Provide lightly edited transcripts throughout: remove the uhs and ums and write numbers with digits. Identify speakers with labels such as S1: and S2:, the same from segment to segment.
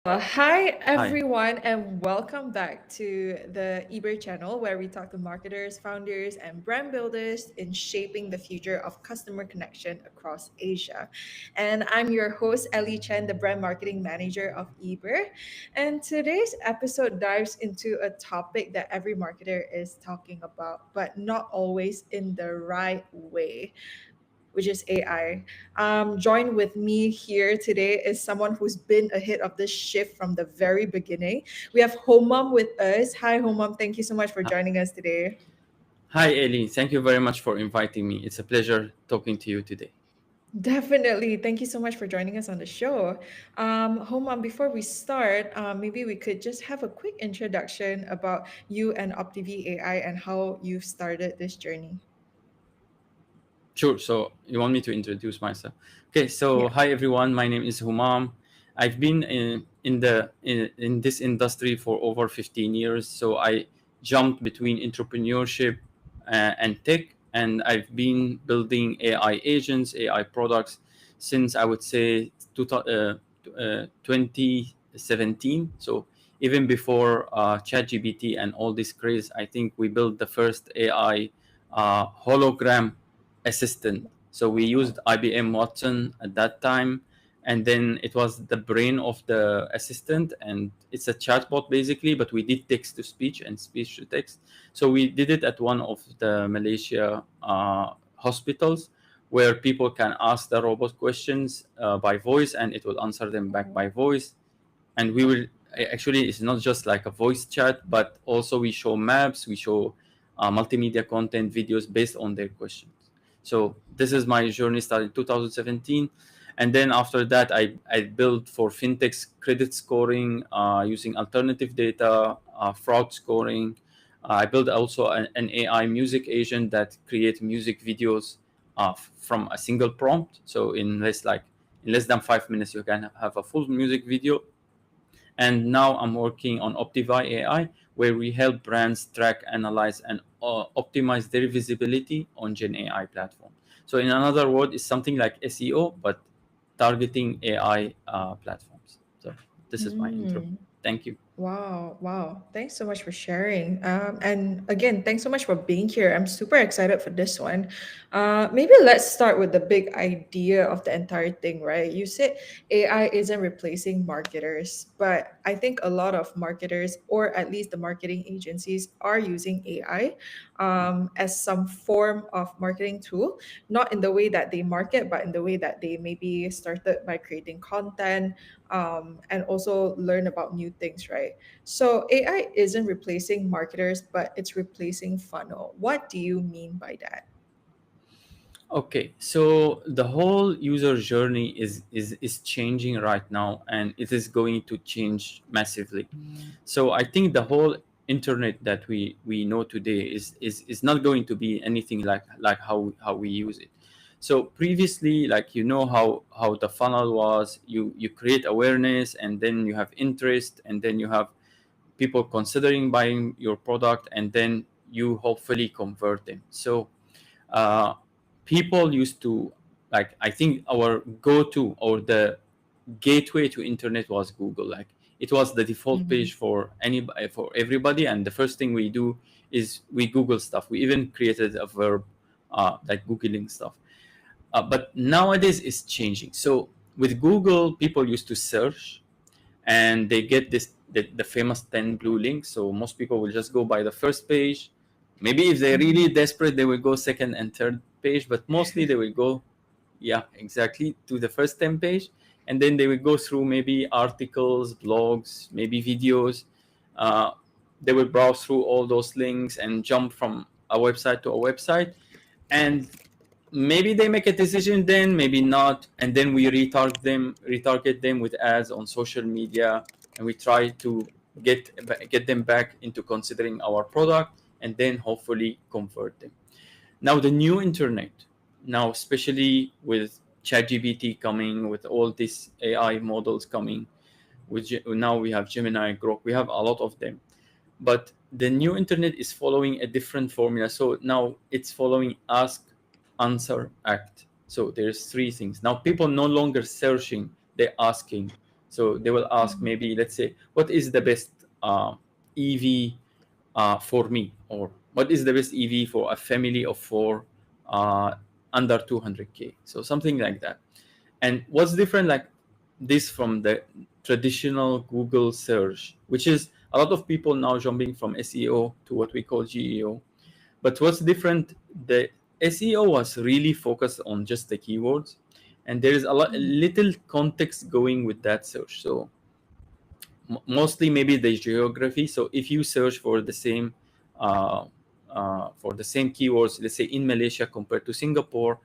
S1: Hi
S2: Hi.
S1: everyone, and welcome back to the Eber channel where we talk to marketers, founders, and brand builders in shaping the future of customer connection across Asia. And I'm your host, Elly Chen, the brand marketing manager of Eber. And today's episode dives into a topic that every marketer is talking about, but not always in the right way, which is AI. Joined with me here today is someone who's been ahead of this shift from the very beginning. We have Homam with us. Hi, Homam. Thank you so much for
S2: Hi,
S1: joining us today.
S2: Ellie. Thank you very much for inviting me. It's a pleasure talking to you today.
S1: Definitely. Thank you so much for joining us on the show. Homam, before we start, maybe we could just have a quick introduction about you and Optivi AI and how you've started this journey.
S2: Sure. So you want me to introduce myself? Okay. So
S1: Yeah.
S2: hi everyone. My name is Humam. I've been in this industry for over 15 years. So I jumped between entrepreneurship and tech, and I've been building AI agents, AI products since I would say 2017. So even before ChatGPT and all this craze, I think we built the first AI hologram assistant. So we used IBM Watson at that time, and then it was the brain of the assistant, and it's a chatbot basically, but we did text to speech and speech to text. So we did it at one of the Malaysia hospitals where people can ask the robot questions by voice, and it will answer them back by voice. And we will actually, it's not just like a voice chat, but also we show maps, we show multimedia content videos based on their questions. So this is my journey started in 2017. And then after that I built for fintechs credit scoring using alternative data, fraud scoring. I built also an AI music agent that creates music videos from a single prompt. So in less than 5 minutes you can have a full music video. And now I'm working on Optivi AI, where we help brands track, analyze, and optimize their visibility on Gen AI platform. So in another word, it's something like SEO, but targeting AI platforms. So this is my intro.
S1: Mm.
S2: Thank you.
S1: Wow, wow. Thanks so much for sharing. And again, thanks so much for being here. I'm super excited for this one. Maybe let's start with the big idea of the entire thing, right? You said AI isn't replacing marketers, but I think a lot of marketers, or at least the marketing agencies, are using AI as some form of marketing tool, not in the way that they market, but in the way that they maybe started by creating content and also learn about new things, right? So AI isn't replacing marketers, but it's replacing funnel. What do you mean by that?
S2: Okay, so the whole user journey is changing right now, and it is going to change massively. So I think the whole internet that we know today is not going to be anything like how we use it. So previously, like how the funnel was, you create awareness, and then you have interest, and then you have people considering buying your product, and then you hopefully convert them. So uh, people used to, like, I think our go-to or the gateway to internet was Google. Like, it was the default
S1: Mhm.
S2: page for anybody, for everybody, and the first thing we do is we Google stuff. We even created a verb, like googling stuff. But nowadays it's changing. So with Google, people used to search, and they get the famous 10 blue links. So most people will just go by the first page. Maybe if they're really
S1: Mhm.
S2: desperate, they will go second and third page, but mostly they will go, yeah, exactly, to the first 10 page. And then they will go through maybe articles, blogs, maybe videos. uh, they will browse through all those links and jump from a website to a website. And maybe they make a decision, then maybe not, and then we retarget them with ads on social media, and we try to get them back into considering our product, and then hopefully convert them. Now the new internet, now especially with ChatGPT coming, with all these AI models coming, now we have Gemini, Grok, we have a lot of them. But the new internet is following a different formula. So now it's following ask, answer, act. So there's three things. Now people no longer searching, they're asking. So they will ask, maybe let's say, what is the best EV for me, or what is the best EV for a family of four uh, under 200K, so something like that. And what's different like this from the traditional Google search, which is a lot of people now jumping from SEO to what we call GEO. But what's different, the SEO was really focused on just the keywords, and there is a little context going with that search. So mostly maybe the geography. So if you search uh, for the same keywords, let's say in Malaysia compared to Singapore,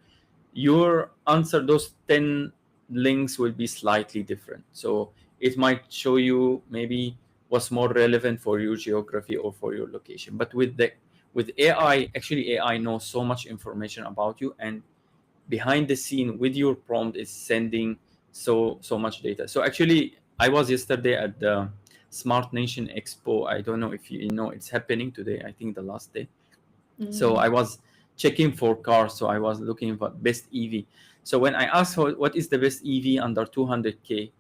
S2: your answer, those 10 links will be slightly different. So it might show you maybe what's more relevant for your geography or for your location. But with AI, actually AI knows so much information about you, and behind the scene with your prompt is sending so much data. So actually I was yesterday at the Smart Nation Expo. I don't know if you know, it's happening today, I think the last day. So I was checking for cars, so I was looking for best EV. So when I asked what is the best EV under 200K,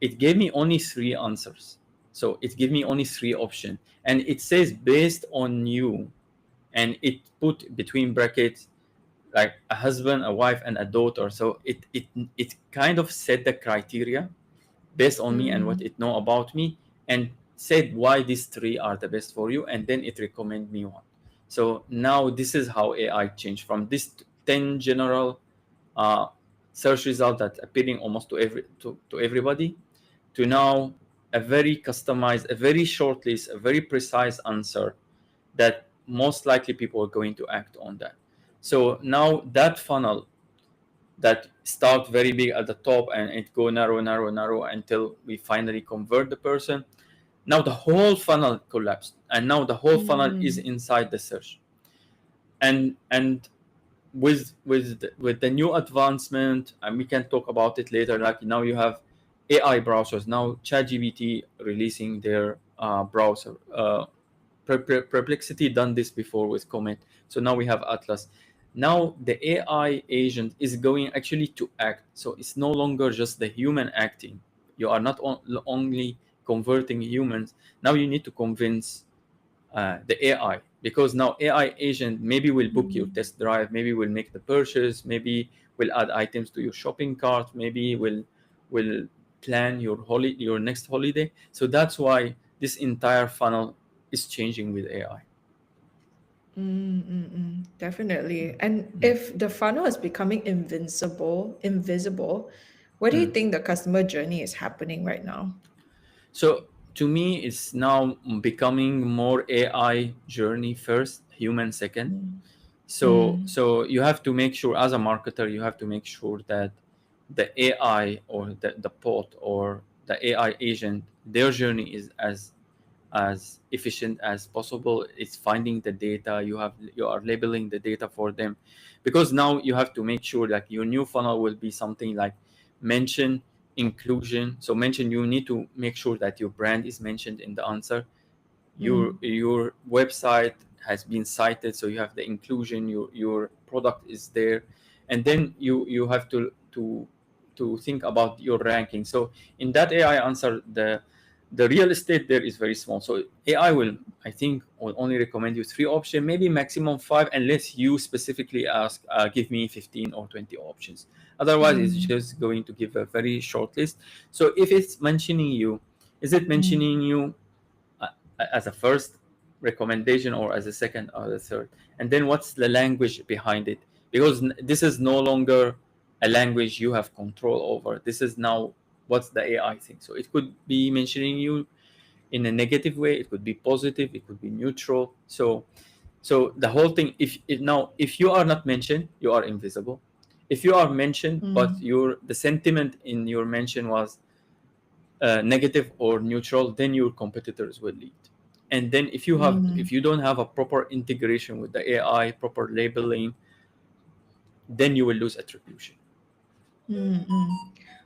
S2: it gave me only three answers. So it gave me only three options, and it says based on you, and it put between brackets like a husband, a wife, and a daughter. So it kind of set the criteria based on me and what it know about me, and said why these three are the best for you, and then it recommend me one. So now this is how AI changed from this 10 general uh, search result that appearing almost to everybody, to now a very customized, a very short list, a very precise answer that most likely people are going to act on that. So now that funnel that start very big at the top and it go narrow, narrow, narrow until we finally convert the person. Now the whole funnel collapsed, and now the whole funnel is inside the search. And with the new advancement, and we can talk about it later. Like now you have AI browsers. Now ChatGPT releasing their browser. Perplexity done this before with Comet. So now we have Atlas. Now the AI agent is going actually to act. So it's no longer just the human acting. You are not only converting humans. Now you need to convince the AI, because now AI agent maybe will book your test drive, maybe will make the purchase, maybe will add items to your shopping cart, maybe will plan your next holiday. So that's why this entire funnel is changing with AI.
S1: Definitely. And if the funnel is becoming invisible, what do you think the customer journey is happening right now?
S2: So to me, it's now becoming more AI journey first, human second. So you have to make sure, as a marketer, you have to make sure that the AI or the bot or the AI agent, their journey is as efficient as possible. It's finding the data, you are labeling the data for them, because now you have to make sure that your new funnel will be something like mention inclusion. So mention, you need to make sure that your brand is mentioned in the answer, your website has been cited, so you have the inclusion, your product is there, and then you have to think about your ranking. So in that AI answer, the real estate there is very small. So AI will, I think, will only recommend you three options, maybe maximum five, unless you specifically ask, give me 15 or 20 options. Otherwise it's just going to give a very short list. So if it's mentioning you, is it mentioning you uh, as a first recommendation, or as a second or the third? And then what's the language behind it? Because this is no longer a language you have control over. This is now what's the AI thing. So it could be mentioning you in a negative way, it could be positive, it could be neutral. So the whole thing, if you are not mentioned, you are invisible. If you are mentioned but your the sentiment in your mention was negative or neutral, then your competitors will lead. And then if you don't have a proper integration with the AI, proper labeling, then you will lose attribution.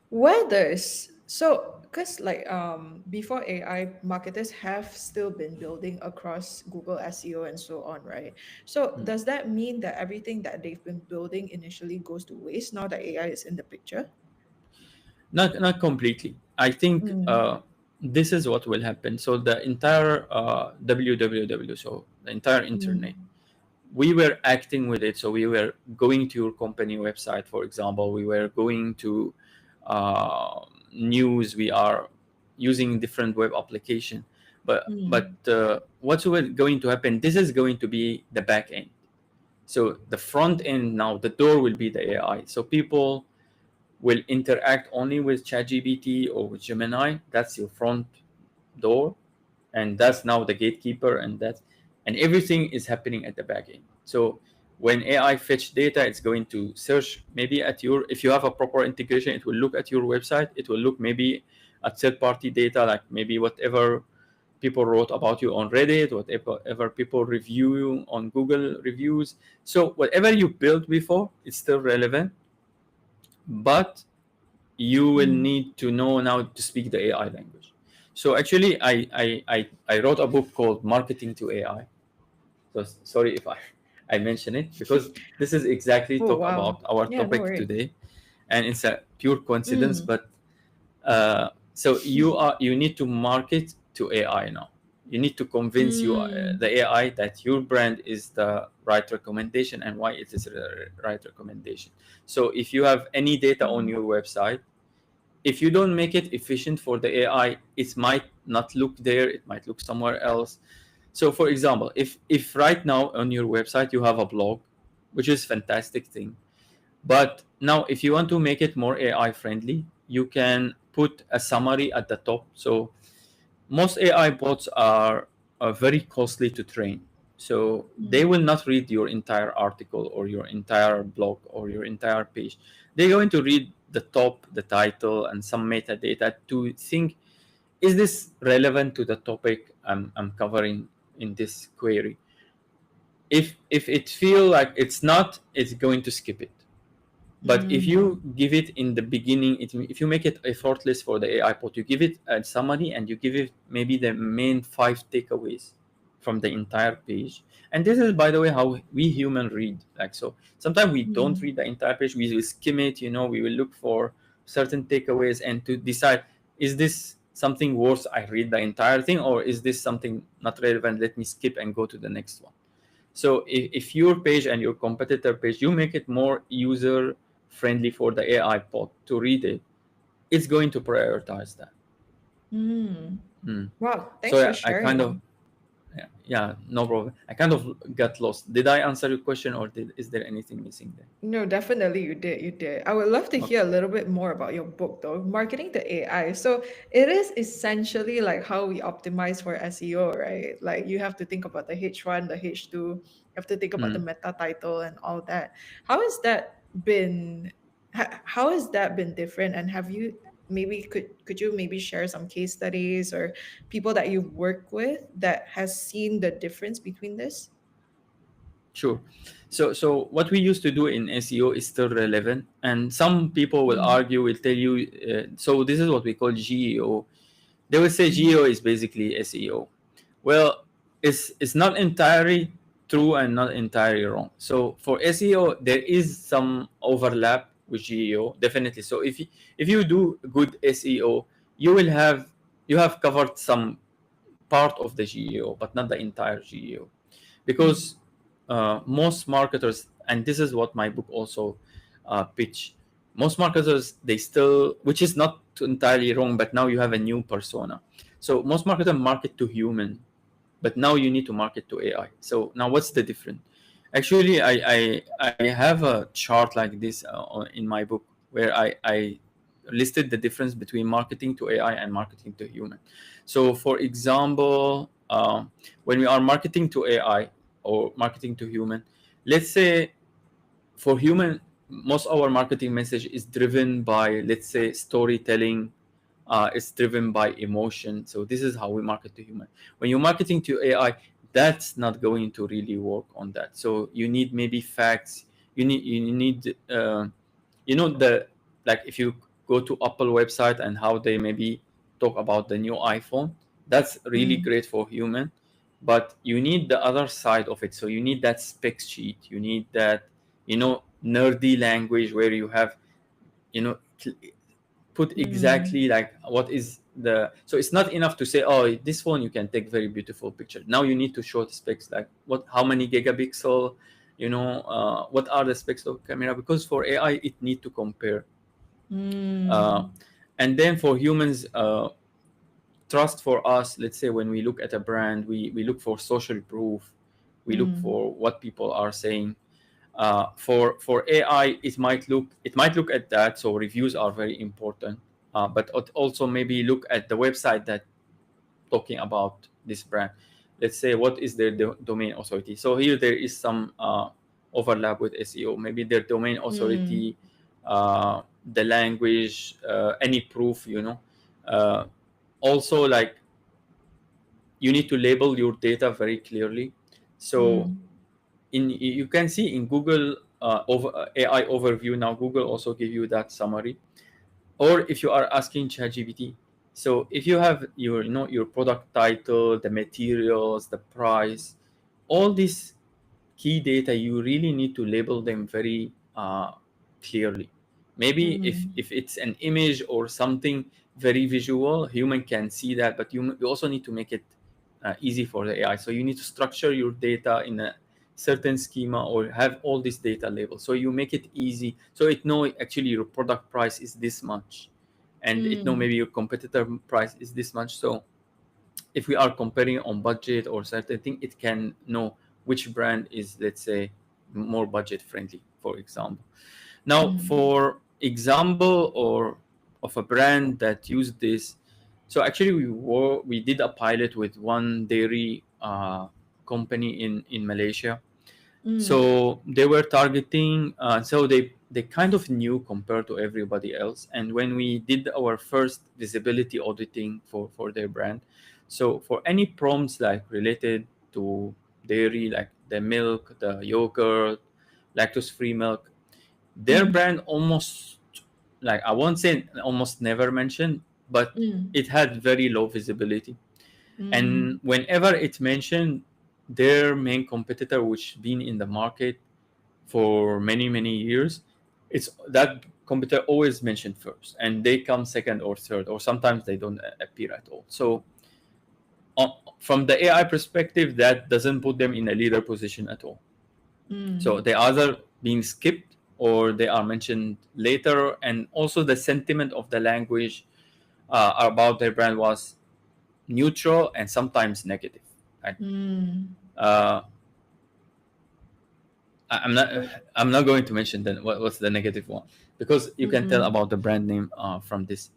S1: Where there's so because like before AI, marketers have still been building across Google SEO and so on, right? So does that mean that everything that they've been building initially goes to waste now that AI is in the picture?
S2: Not completely. I think
S1: Mm,
S2: this is what will happen. So the entire www, so the entire internet,
S1: mm,
S2: we were acting with it. So we were going to your company website, for example. We were going to news. We are using different web application. But
S1: mm,
S2: what's going to happen? This is going to be the back end. So the front end now, the door will be the AI. So people will interact only with ChatGPT or with Gemini. That's your front door, and that's now the gatekeeper, and everything is happening at the back end. So when AI fetch data, it's going to search maybe at your, if you have a proper integration, it will look at your website. It will look maybe at third-party data, like maybe whatever people wrote about you on Reddit, whatever people review you on Google reviews. So whatever you built before, it's still relevant, but you will
S1: mm.
S2: need to know now to speak the AI language. So actually, I wrote a book called Marketing to AI. So sorry if I mention it, because this is exactly
S1: Oh,
S2: talk
S1: wow.
S2: about our
S1: Yeah, no
S2: topic
S1: worries.
S2: today, and it's a pure coincidence.
S1: Mm,
S2: But so you need to market to AI now. You need to convince
S1: mm,
S2: the AI that your brand is the right recommendation and why it is the right recommendation. So if you have any data on
S1: mm,
S2: your website, if you don't make it efficient for the AI, it might not look there. It might look somewhere else. So, for example, if right now on your website you have a blog, which is fantastic thing, but now if you want to make it more AI friendly, you can put a summary at the top. So most AI bots are very costly to train. So they will
S1: mm,
S2: not read your entire article or your entire blog or your entire page. They're going to read the top, the title, and some metadata to think, is this relevant to the topic I'm covering in this query? If it feel like it's not, it's going to skip it. But if
S1: mm,
S2: you give it in the beginning, if you make it effortless for the AI bot, you give it a summary and you give it maybe the main 5 takeaways from the entire page. And this is, by the way, how we human read. Like, so sometimes we don't
S1: mm,
S2: read the entire page, we will skim it, we will look for certain takeaways and to decide, is this something worth I read the entire thing, or is this something not relevant, let me skip and go to the next one. So if your page and your competitor page, you make it more user friendly for the AI bot to read it, it's going to prioritize that.
S1: mm.
S2: Mm.
S1: Wow,
S2: So
S1: thanks for
S2: yeah, I kind of,
S1: sharing.
S2: yeah, no problem. I kind of got lost. Did I answer your question, or is there anything missing there?
S1: No, definitely you did. You did. I would love to
S2: Okay.
S1: hear a little bit more about your book though, Marketing to AI. So it is essentially like how we optimize for SEO, right? Like you have to think about the H1, the H2, you have to think about the
S2: Mm.
S1: meta title and all that. How has that been how has that been different? And have you maybe could you maybe share some case studies or people that you've worked with that has seen the difference between this?
S2: Sure. So what we used to do in SEO is still relevant, and some people will
S1: Mm,
S2: argue, will tell you. So this is what we call GEO. They will say
S1: mm,
S2: GEO is basically SEO. Well, it's not entirely true and not entirely wrong. So for SEO, there is some overlap with GEO, definitely. So if you do good SEO, you have covered some part of the GEO, but not the entire GEO,
S1: mm,
S2: because most marketers, and this is what my book also pitch, most marketers, they still, which is not entirely wrong, but now you have a new persona. So most marketers market to human, but now you need to market to AI. So now what's the difference? Actually, I have a chart like this in my book, where I listed the difference between marketing to AI and marketing to human. So for example, when we are marketing to AI or marketing to human, let's say for human, most of our marketing message is driven by, let's say, storytelling. It's driven by emotion. So this is how we market to human. When you're marketing to AI, that's not going to really work on that. So you need maybe facts. You need the, like, if you go to Apple website and how they maybe talk about the new iPhone, that's really
S1: mm,
S2: great for human. But you need the other side of it. So you need that spec sheet. You need that nerdy language where you have you know cl- put
S1: Mm.
S2: exactly like what is the, so it's not enough to say, oh, this phone you can take very beautiful picture. Now you need to show the specs, like what, how many gigapixel, what are the specs of camera, because for AI it need to compare. uh,
S1: Mm.
S2: and then for humans, trust for us, let's say when we look at a brand, we look for social proof, we look
S1: Mm.
S2: for what people are saying. For AI, it might look at that. So reviews are very important, but also maybe look at the website that talking about this brand. Let's say what is their domain authority. So here there is some overlap with SEO. Maybe their domain
S1: Mm.
S2: authority, the language, any proof. Uh, Also, like, you need to label your data very clearly. So
S1: Mm.
S2: you can see in Google AI overview now. Google also give you that summary. Or if you are asking ChatGPT, so if you have your product title, the materials, the price, all these key data, you really need to label them very clearly. Maybe if
S1: Mm.
S2: if it's an image or something very visual, human can see that, but you also need to make it easy for the AI. So you need to structure your data in a certain schema, or have all this data labeled, so you make it easy, so it know actually your product price is this much, and it know
S1: Mm.
S2: maybe your competitor price is this much. So if we are comparing on budget or certain thing, it can know which brand is, let's say, more budget friendly, for example. Now,
S1: Mm.
S2: for example, or of a brand that used this, so actually we did a pilot with one dairy company in Malaysia.
S1: Mm.
S2: So they were targeting, so they kind of knew compared to everybody else. And when we did our first visibility auditing for their brand, so for any prompts like related to dairy, like the milk, the yogurt, lactose free milk, their
S1: Mm.
S2: brand almost, like, I won't say almost never mentioned, but
S1: Mm.
S2: it had very low visibility.
S1: Mm.
S2: And whenever it's mentioned, their main competitor, which been in the market for many many years, it's that competitor always mentioned first, and they come second or third, or sometimes they don't appear at all. So from the AI perspective, that doesn't put them in a leader position at all.
S1: Mm.
S2: So they either being skipped or they are mentioned later. And also the sentiment of the language about their brand was neutral and sometimes negative. Like,
S1: Mm.
S2: uh, I'm not I'm not going to mention then what's the negative one, because you can tell
S1: Mm.
S2: about the brand name from this.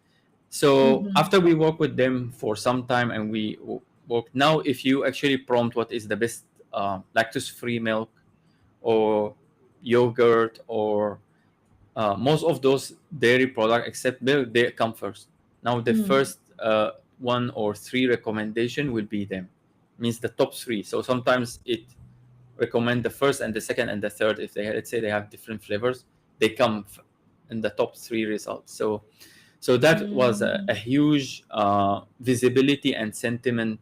S2: So
S1: Mhm.
S2: after we work with them for some time, and we work now, if you actually prompt what is the best lactose free milk or yogurt, or most of those dairy products except milk, they come first. Now the
S1: Mm.
S2: first one or three recommendation will be them, means the top three. So sometimes it recommend the first and the second and the third. If they, let's say, they have different flavors, they come in the top three results. So that was a
S1: Mm.
S2: huge visibility and sentiment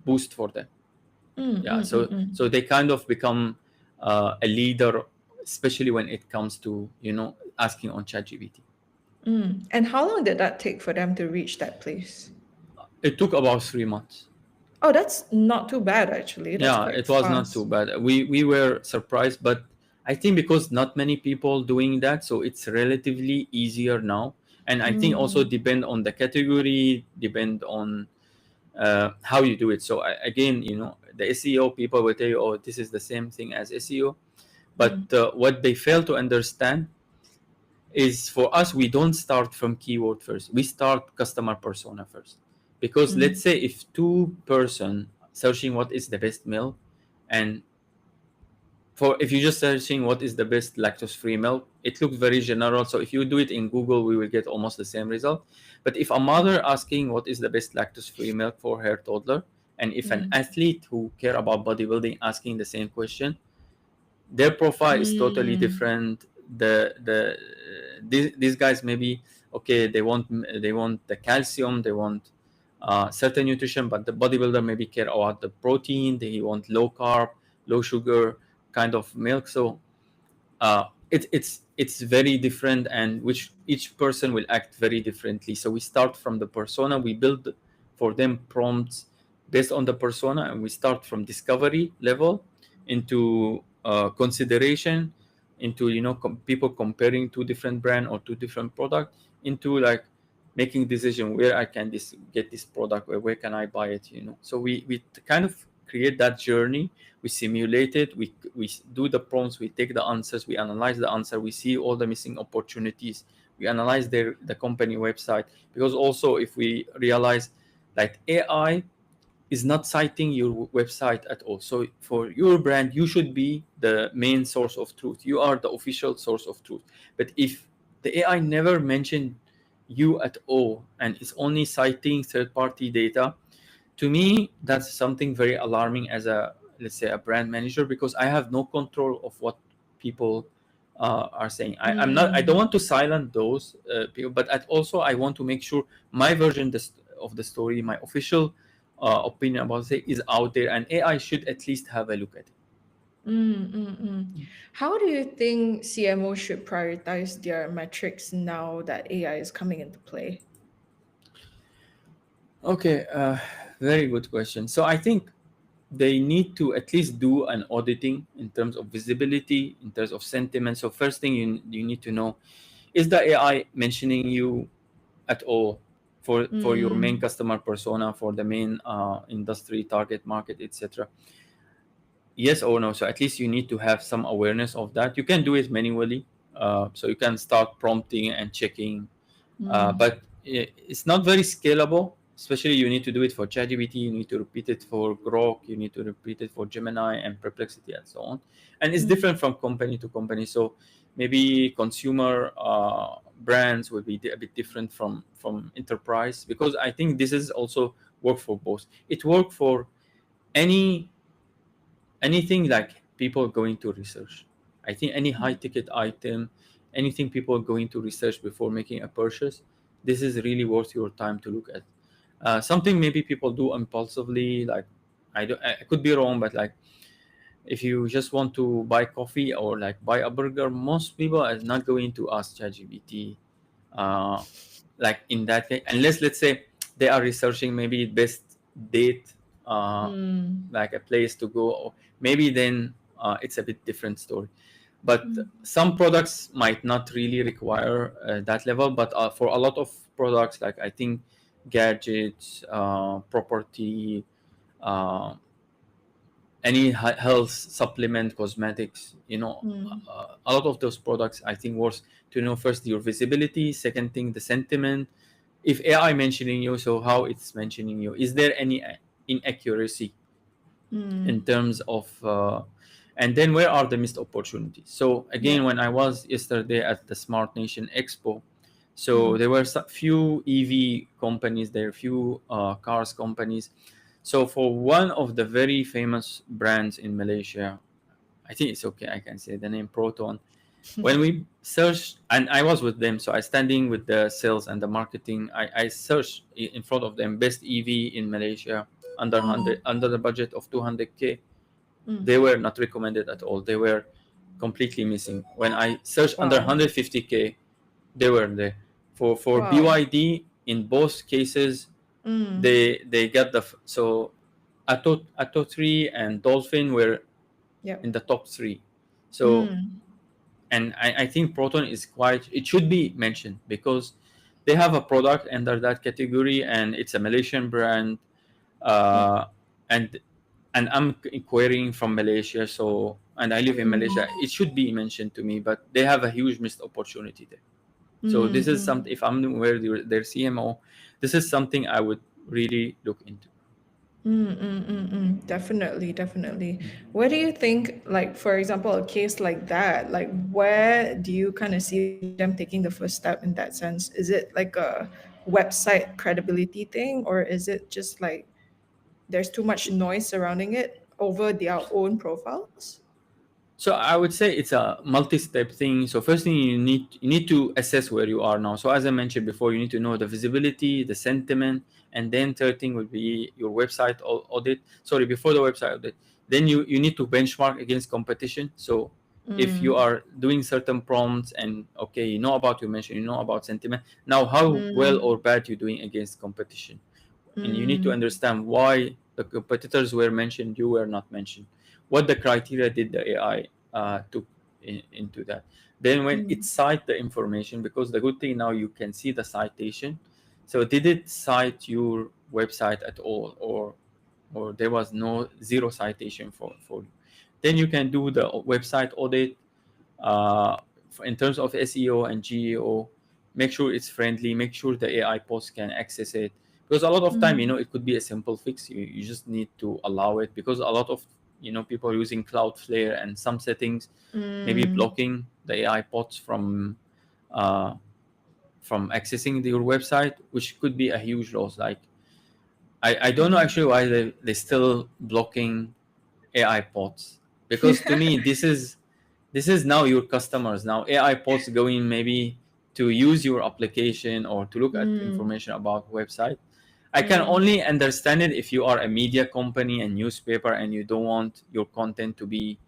S2: boost for them.
S1: Mm.
S2: Yeah,
S1: Mm. Mm.
S2: so they kind of become a leader, especially when it comes to asking on ChatGPT.
S1: Mm. And how long did that take for them to reach that place?
S2: It took about 3 months.
S1: Oh, that's not too bad actually. That's
S2: Yeah,
S1: quite
S2: it was not too
S1: fast.
S2: bad. We were surprised, but I think because not many people doing that, so it's relatively easier now. And I think also
S1: Mm.
S2: depend on the category, depend on how you do it. So again, the SEO people will tell you, oh, this is the same thing as SEO. But
S1: Mm.
S2: what they fail to understand is, for us, we don't start from keyword first. We start customer persona first. Because let's
S1: Mm.
S2: say if two-person searching what is the best milk, and for if you're just searching what is the best lactose-free milk, it looks very general. So if you do it in Google, we will get almost the same result. But if a mother asking what is the best lactose-free milk for her toddler, and if an
S1: Mm.
S2: athlete who care about bodybuilding asking the same question, their profile is totally
S1: Mm.
S2: different. These guys, maybe, okay, they want the calcium, they want certain nutrition, but the bodybuilder maybe care about the protein, they want low carb, low sugar kind of milk. So it's very different, and which each person will act very differently. So we start from the persona, we build for them prompts based on the persona, and we start from discovery level into consideration, into people comparing two different brand or two different product, into like making decision where I can get this product, or where can I buy it. So we kind of create that journey. We simulate it, we do the prompts, we take the answers, we analyze the answer, we see all the missing opportunities, we analyze the company website. Because also, if we realize, like, AI is not citing your website at all. So for your brand, you should be the main source of truth, you are the official source of truth. But if the AI never mentioned you at all, and it's only citing third party data, to me that's something very alarming as a, let's say, a brand manager, because I have no control of what people are saying. I don't want to silence those people, but also I want to make sure my version of the story, my official opinion about it, is out there, and AI should at least have a look at it.
S1: How do you think CMO should prioritize their metrics now that AI is coming into play?
S2: Okay, very good question. So I think they need to at least do an auditing in terms of visibility, in terms of sentiment. So first thing you need to know, is the AI mentioning you at all for your main
S1: Mm,
S2: customer persona, for the main industry target market, etc.? Yes or no? So at least you need to have some awareness of that. You can do it manually, so you can start prompting and checking,
S1: mm,
S2: but it's not very scalable. Especially, you need to do it for ChatGPT, you need to repeat it for Grok, you need to repeat it for Gemini and Perplexity and so on. And it's
S1: mm,
S2: different from company to company. So maybe consumer brands will be a bit different from enterprise, because I think this is also work for both. It work for any anything like people going to research. I think any high ticket item, anything people going to research before making a purchase, this is really worth your time to look at. Something maybe people do impulsively, like, I could be wrong, but like, if you just want to buy coffee or like buy a burger, most people are not going to ask ChatGPT, uh, like in that case, unless, let's say, they are researching maybe best date, uh,
S1: mm,
S2: like a place to go, or maybe then it's a bit different story. But
S1: mm,
S2: some products might not really require that level, but for a lot of products, like, I think gadgets, property, uh, any health supplement, cosmetics,
S1: mm,
S2: a lot of those products, I think, worth to know first your visibility, second thing the sentiment. If AI mentioning you, so how it's mentioning you, is there any inaccuracy in
S1: mm,
S2: terms of and then where are the missed opportunities? So again,
S1: yeah.
S2: when I was yesterday at the Smart Nation Expo, so
S1: Mm,
S2: there were few EV companies there, few cars companies. So for one of the very famous brands in Malaysia, I think it's okay, I can say the name, Proton. When we searched, and I was with them, so I standing with the sales and the marketing, I searched in front of them best EV in Malaysia under 100, under the budget of 200K.
S1: mm.
S2: They were not recommended at all, they were completely missing. When I searched under
S1: Wow.
S2: 150K, they were there. For
S1: Wow.
S2: BYD, in both cases,
S1: Mm,
S2: they got so Atto 3 and Dolphin were
S1: yep.
S2: in the top three. So,
S1: Mm,
S2: and I think Proton is quite, it should be mentioned, because they have a product under that category, and it's a Malaysian brand,
S1: yep.
S2: uh, and I'm inquiring from Malaysia, so, and I live in
S1: Mm,
S2: Malaysia, it should be mentioned to me, but they have a huge missed opportunity there. So
S1: mm,
S2: this is
S1: mm.
S2: something, if I'm aware their CMO, this is something I would really look into.
S1: Definitely, definitely. Where do you think, like, for example, a case like that, like, where do you kind of see them taking the first step in that sense? Is it like a website credibility thing, or is it just like there's too much noise surrounding it over their own profiles?
S2: So I would say it's a multi-step thing. So first thing, you need to assess where you are now. So as I mentioned before, you need to know the visibility, the sentiment, and then third thing would be your website audit. Sorry, before the website audit, then you need to benchmark against competition. So If you
S1: Mm.
S2: are doing certain prompts and okay, you know about your mention, you know about sentiment, now how well
S1: Mm.
S2: or bad you're doing against competition, and you need to
S1: Mm.
S2: understand why the competitors were mentioned, you were not mentioned, what the criteria did the AI took into that. Then when it
S1: Mm.
S2: cite the information, because the good thing now you can see the citation, so did it cite your website at all, or there was no zero citation for you, then you can do the website audit, uh, in terms of SEO and GEO. Make sure it's friendly, make sure the AI post can access it, because a lot of time,
S1: Mm.
S2: it could be a simple fix. You just need to allow it, because a lot of people are using Cloudflare and some settings maybe
S1: Mm.
S2: blocking the AI pods uh, from accessing your website, which could be a huge loss. Like I don't know
S1: Mm.
S2: actually why they still blocking AI pods, because to me this is now your customers. Now AI pods going maybe to use your application or to look at
S1: Mm.
S2: information about website. I can
S1: Mm.
S2: only understand it if you are a media company and newspaper and you don't want your content to be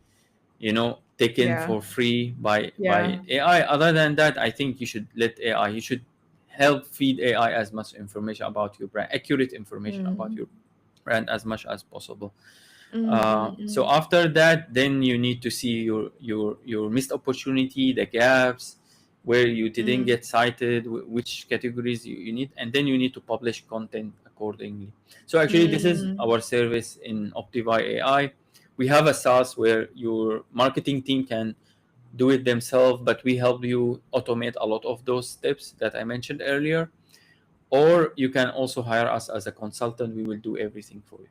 S2: taken
S1: Yeah.
S2: for free by
S1: Yeah.
S2: AI. Other than that, I think you should let AI. You should help feed AI as much information about your brand, accurate information about
S1: Mm.
S2: your brand as much as possible.
S1: Mm. Mm.
S2: So
S1: Mm.
S2: after that, then you need to see your missed opportunity, the gaps, where you didn't
S1: Mm.
S2: get cited, which categories you need, and then you need to publish content accordingly. So actually, this is
S1: Mm.
S2: our service in Optivi AI. We have a SaaS where your marketing team can do it themselves, but we help you automate a lot of those steps that I mentioned earlier. Or you can also hire us as a consultant. We will do everything for you.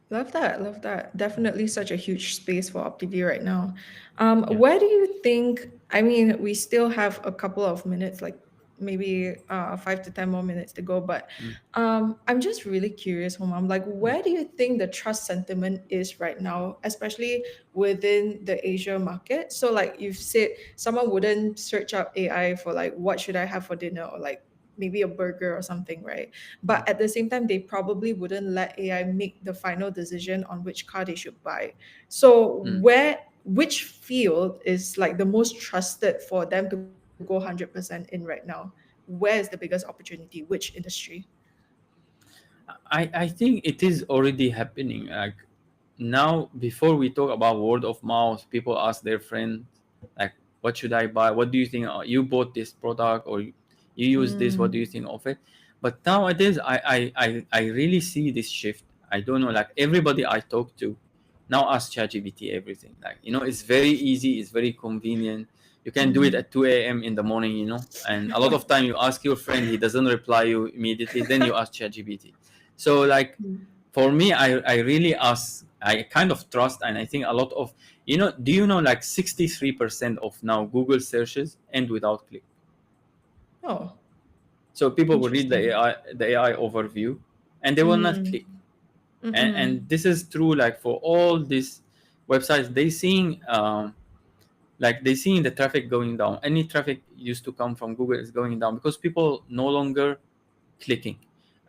S1: Love that. Love that. Definitely such a huge space for OptiV right now.
S2: Yeah.
S1: Where do you think? I mean, we still have a couple of minutes, like maybe 5 to 10 more minutes to go. But
S2: Mm,
S1: I'm just really curious, Homam. Like,
S2: mm,
S1: where do you think the trust sentiment is right now, especially within the Asia market? So, like you've said, someone wouldn't search up AI for like what should I have for dinner, or like maybe a burger or something, right?
S2: mm,
S1: But at the same time, they probably wouldn't let AI make the final decision on which car they should buy. So
S2: mm.
S1: which field is like the most trusted for them to go 100% in right now? Where is the biggest opportunity? Which industry?
S2: I think it is already happening. Like now, before we talk about word of mouth, people ask their friends, like, "What should I buy? What do you think? You bought this product, or you use this? What do you
S1: Mm,
S2: think of it?" But nowadays, I really see this shift. I don't know, like everybody I talk to now ask ChatGPT everything. Like it's very easy, it's very convenient. You can do it
S1: mm.
S2: at 2 a.m. in the morning, and a lot of time you ask your friend, he doesn't reply you immediately. Then you ask ChatGPT. So like
S1: Mm.
S2: for me, I really ask, I kind of trust, and I think a lot of do you know like 63% of now Google searches end without click.
S1: Oh,
S2: So people will read
S1: interesting.
S2: the AI overview and they will not
S1: Mm,
S2: click. And
S1: mm-mm,
S2: this is true like for all these websites, they seeing the traffic going down. Any traffic used to come from Google is going down because people no longer clicking.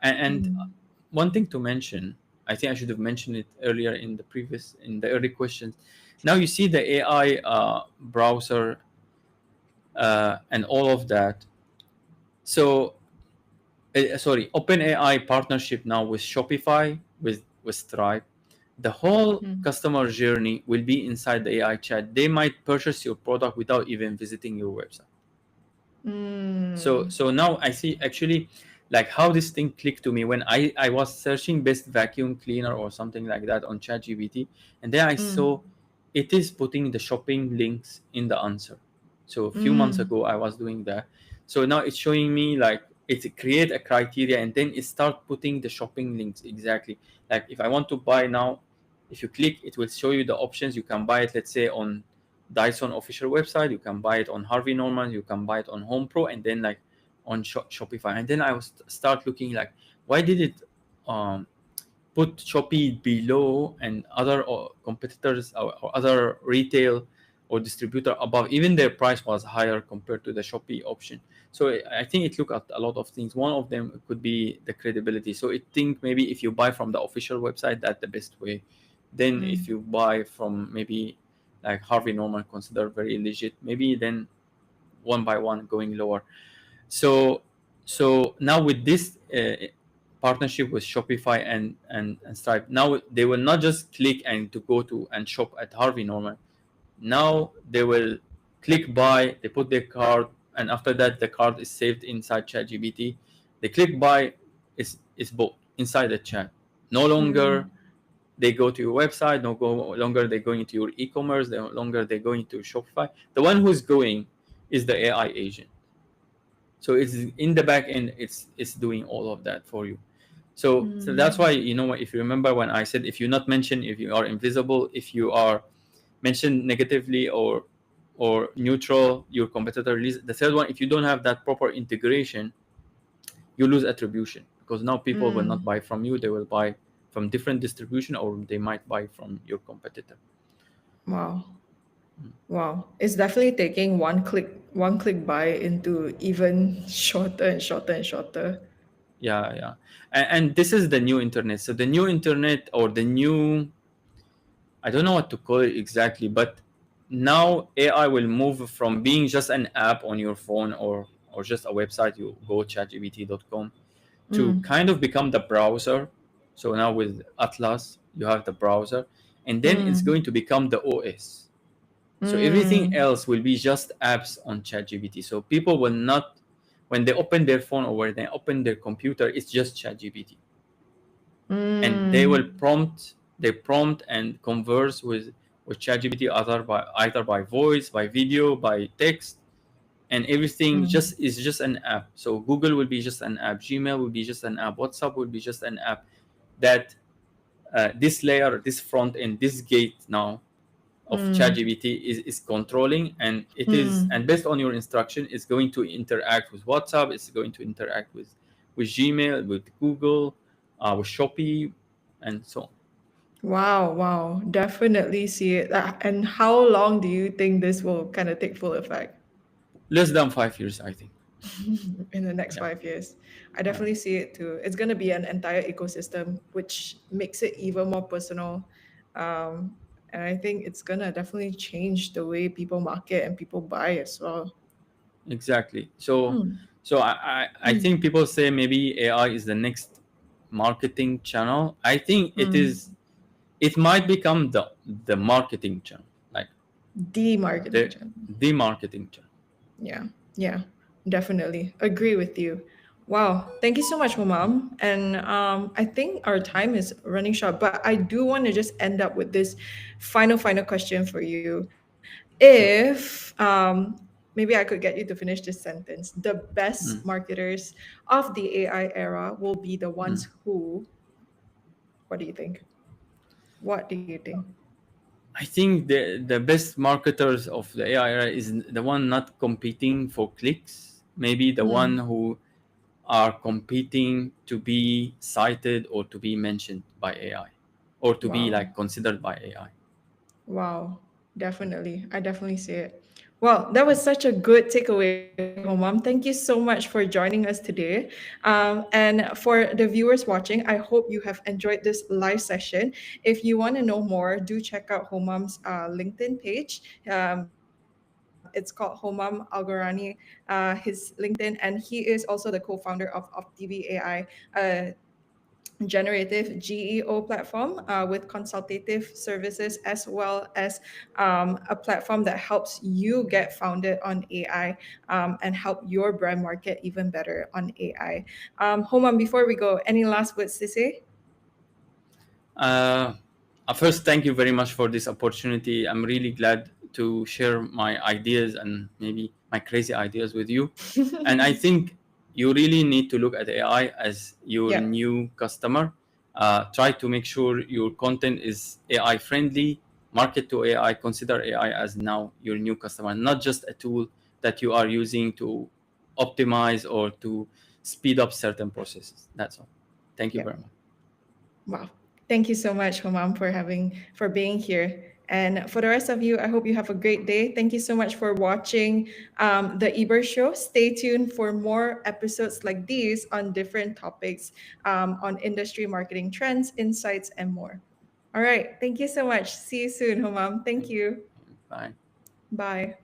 S2: And
S1: mm,
S2: one thing to mention, I think I should have mentioned it earlier in the early questions. Now you see the AI browser and all of that. So sorry, OpenAI partnership now with Shopify, with Stripe. The whole
S1: mm,
S2: customer journey will be inside the AI chat. They might purchase your product without even visiting your website. So
S1: mm,
S2: so now I see actually like how this thing clicked to me when I was searching best vacuum cleaner or something like that on ChatGPT, and then I
S1: mm,
S2: saw it is putting the shopping links in the answer. So a few months
S1: mm,
S2: ago I was doing that. So now it's showing me like it create a criteria and then it start putting the shopping links exactly. Like if I want to buy now, if you click, it will show you the options. You can buy it, let's say on Dyson official website. You can buy it on Harvey Norman. You can buy it on Home Pro, and then like on Shopify. And then I was start looking like, why did it um, put Shopee below and other competitors or other retail or distributor above? Even their price was higher compared to the Shopee option. So I think it looked at a lot of things. One of them could be the credibility. So it think maybe if you buy from the official website, that's the best way. Then if
S1: mm.
S2: you buy from maybe like Harvey Norman considered very legit, maybe then one by one going lower. So so now with this partnership with Shopify and Stripe, now they will not just click and to go to and shop at Harvey Norman. Now they will click buy, they put their card, and after that the card is saved inside ChatGPT. They click buy, is bought inside the chat. No longer
S1: Mm.
S2: they go to your website, no go longer they going into your e-commerce, no longer they going to Shopify. The one who's going is the AI agent. So it's in the back end, it's doing all of that for you. So that's why,
S1: Mm.
S2: if you remember when I said, if you're not mentioned, if you are invisible, if you are mentioned negatively or neutral, your competitor release. The third one, if you don't have that proper integration, you lose attribution, because now people will not
S1: Mm.
S2: buy from you, they will buy from different distribution, or they might buy from your competitor.
S1: Wow. Wow. It's definitely taking one click buy into even shorter and shorter and shorter.
S2: Yeah, yeah. And this is the new internet. So the new internet, or the new, I don't know what to call it exactly, but now AI will move from being just an app on your phone, or just a website, you go chatgpt.com, to
S1: Mm.
S2: kind of become the browser. So now with Atlas, you have the browser, and then it's
S1: Mm.
S2: going to become the OS. So everything
S1: Mm.
S2: else will be just apps on ChatGPT. So people will not, when they open their phone or when they open their computer, it's just ChatGPT, and
S1: Mm.
S2: they prompt and converse with ChatGPT, either by voice, by video, by text, and everything
S1: Mm.
S2: just is just an app. So Google will be just an app, Gmail will be just an app, WhatsApp will be just an app. That this layer, this front end, this gate now of
S1: Mm.
S2: ChatGPT is controlling, and it is,
S1: Mm.
S2: and based on your instruction, it's going to interact with WhatsApp, it's going to interact with Gmail, with Google, with Shopee, and so on.
S1: Wow, wow. Definitely see it. And how long do you think this will kind of take full effect?
S2: Less than 5 years, I think.
S1: In the next
S2: Yeah,
S1: 5 years? I
S2: yeah,
S1: definitely see it too. It's going to be an entire ecosystem, which makes it even more personal. Um, and I think it's going to definitely change the way people market and people buy as well.
S2: exactly. So
S1: Mm.
S2: I think people say maybe AI is the next marketing channel. I think it
S1: Mm.
S2: is. It might become the marketing channel, like
S1: The marketing
S2: the
S1: channel.
S2: the marketing channel.
S1: Yeah, yeah, definitely agree with you. Wow, thank you so much, Homam. And I think our time is running short, but I do want to just end up with this final question for you.
S2: Sure.
S1: If maybe I could get you to finish this sentence. The best
S2: Mm,
S1: marketers of the AI era will be the
S2: mm.
S1: ones who. What do you think? What do you think?
S2: I think the best marketers of the AI era is the one not competing for clicks. Maybe the one
S1: Mm.
S2: who are competing to be cited or to be mentioned by AI, or to be
S1: Wow.
S2: like considered by AI.
S1: Wow, definitely. I definitely see it. Well, that was such a good takeaway, Homam. Thank you so much for joining us today. And for the viewers watching, I hope you have enjoyed this live session. If you want to know more, do check out Homam's LinkedIn page. It's called Homam Alghorani, his LinkedIn, and he is also the co-founder of Optivi AI, generative GEO platform with consultative services, as well as a platform that helps you get founded on AI and help your brand market even better on AI. Homan, before we go, any last words to say?
S2: Uh, First, thank you very much for this opportunity. I'm really glad to share my ideas and maybe my crazy ideas with you. And I think you really need to look at AI as your
S1: Yep.
S2: new customer. Try to make sure your content is AI friendly. Market to AI. Consider AI as now your new customer, not just a tool that you are using to optimize or to speed up certain processes. That's all. Thank you
S1: Yep.
S2: very much.
S1: Wow. Thank you so much, Homam, for being here. And for the rest of you, I hope you have a great day. Thank you so much for watching the Eber Show. Stay tuned for more episodes like these on different topics on industry marketing trends, insights, and more. All right. Thank you so much. See you soon, Homam. Thank
S2: Thank
S1: you.
S2: Bye.
S1: Bye.